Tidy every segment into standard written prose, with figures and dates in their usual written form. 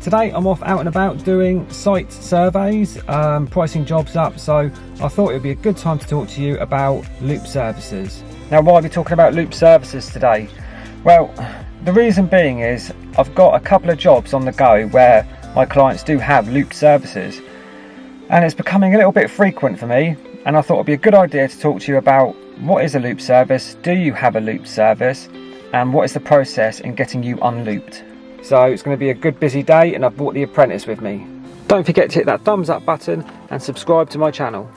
Today I'm off out and about doing site surveys, pricing jobs up, so I thought it would be a good time to talk to you about loop services. Now, why are we talking about loop services today? Well, the reason being is I've got a couple of jobs on the go where my clients do have loop services, and it's becoming a little bit frequent for me, and I thought it would be a good idea to talk to you about what is a loop service, do you have a loop service, and what is the process in getting you unlooped. So it's going to be a good busy day, and I've brought the apprentice with me. Don't forget to hit that thumbs up button and subscribe to my channel.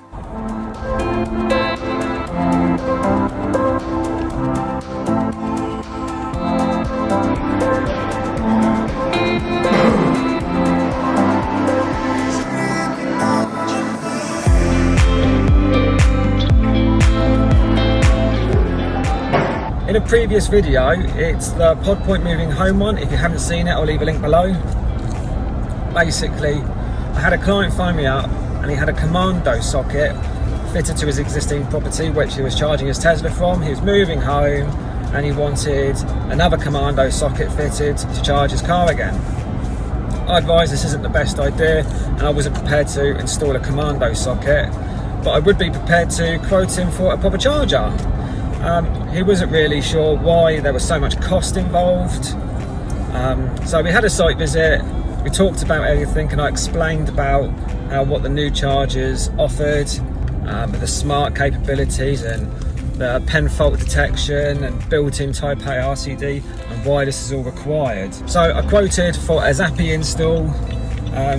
In a previous video, it's the Pod Point moving home one. If you haven't seen it, I'll leave a link below. Basically, I had a client phone me up and he had a commando socket fitted to his existing property, which he was charging his Tesla from. He was moving home and he wanted another commando socket fitted to charge his car again. I advised this isn't the best idea, and I wasn't prepared to install a commando socket, but I would be prepared to quote him for a proper charger. He wasn't really sure why there was so much cost involved. So we had a site visit, we talked about everything, and I explained about what the new chargers offered, the smart capabilities and the pen fault detection and built-in Type A RCD, and why this is all required. So I quoted for a Zappi install.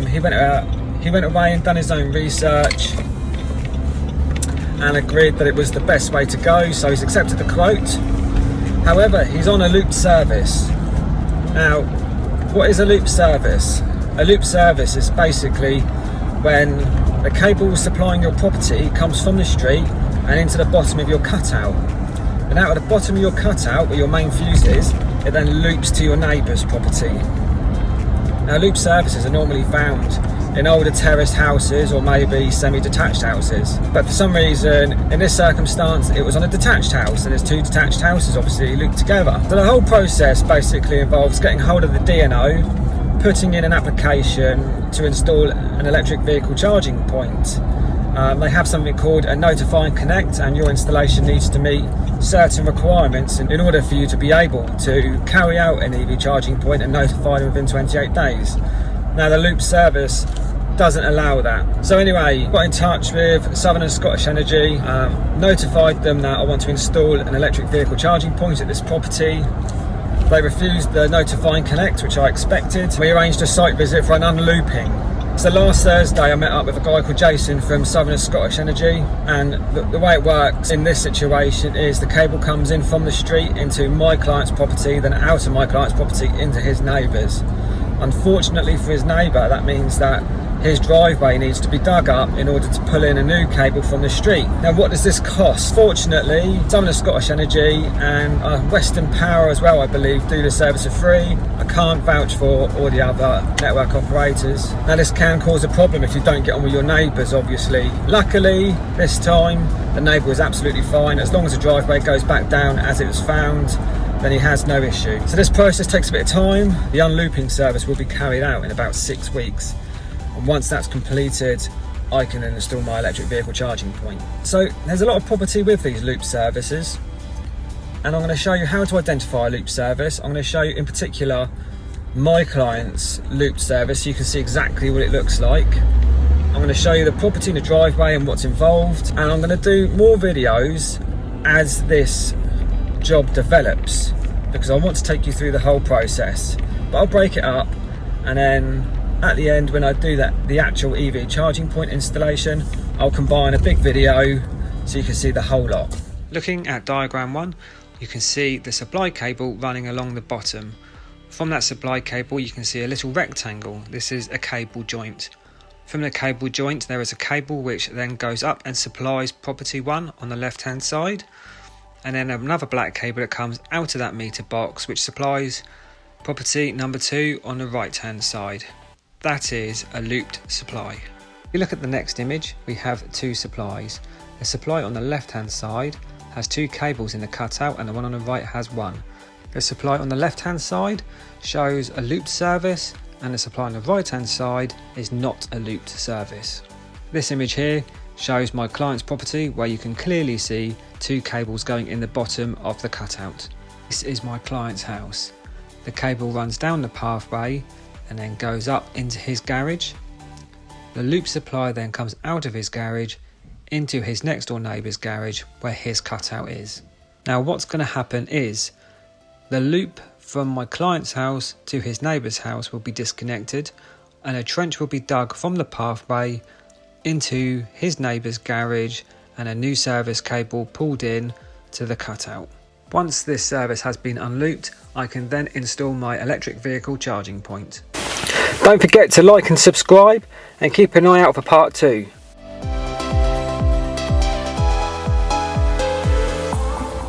He went away and done his own research and agreed that it was the best way to go, so he's accepted the quote. However, he's on a loop service. Now, what is a loop service? A loop service is basically when the cable supplying your property comes from the street and into the bottom of your cutout. And out of the bottom of your cutout, where your main fuse is, it then loops to your neighbour's property. Now, loop services are normally found in older terraced houses or maybe semi-detached houses, but for some reason in this circumstance it was on a detached house, and there's two detached houses obviously looped together. So the whole process basically involves getting hold of the DNO, putting in an application to install an electric vehicle charging point. They have something called a notify and connect, and your installation needs to meet certain requirements in order for you to be able to carry out an EV charging point and notify them within 28 days. Now, the loop service doesn't allow that. So anyway, got in touch with Southern and Scottish Energy, notified them that I want to install an electric vehicle charging point at this property. They refused the notify and connect, which I expected. We arranged a site visit for an unlooping. So last Thursday I met up with a guy called Jason from Southern and Scottish Energy, and the way it works in this situation is the cable comes in from the street into my client's property, then out of my client's property into his neighbour's. Unfortunately for his neighbour, that means that his driveway needs to be dug up in order to pull in a new cable from the street. Now, what does this cost? Fortunately, some of the Scottish Energy and Western Power as well, I believe, do the service for free. I can't vouch for all the other network operators. Now, this can cause a problem if you don't get on with your neighbours, obviously. Luckily, this time, the neighbour was absolutely fine. As long as the driveway goes back down as it was found, then he has no issue. So this process takes a bit of time. The unlooping service will be carried out in about 6 weeks. And once that's completed, I can then install my electric vehicle charging point. So there's a lot of property with these loop services, and I'm going to show you how to identify a loop service. I'm going to show you in particular my client's loop service so you can see exactly what it looks like. I'm going to show you the property and the driveway and what's involved, and I'm going to do more videos as this job develops, because I want to take you through the whole process. But I'll break it up, and then at the end, when I do the actual EV charging point installation, I'll combine a big video so you can see the whole lot. Looking at diagram 1, you can see the supply cable running along the bottom. From that supply cable you can see a little rectangle. This is a cable joint. From the cable joint there is a cable which then goes up and supplies property 1 on the left hand side, and then another black cable that comes out of that meter box which supplies property number 2 on the right hand side. That is a looped supply. If you look at the next image, we have 2 supplies. The supply on the left hand side has 2 cables in the cutout and the one on the right has 1. The supply on the left hand side shows a looped service, and the supply on the right hand side is not a looped service. This image here shows my client's property where you can clearly see 2 cables going in the bottom of the cutout. This is my client's house. The cable runs down the pathway and then goes up into his garage. The loop supply then comes out of his garage into his next door neighbour's garage where his cutout is. Now what's going to happen is the loop from my client's house to his neighbour's house will be disconnected, and a trench will be dug from the pathway into his neighbour's garage and a new service cable pulled in to the cutout. Once this service has been unlooped, I can then install my electric vehicle charging point. Don't forget to like and subscribe, and keep an eye out for part 2.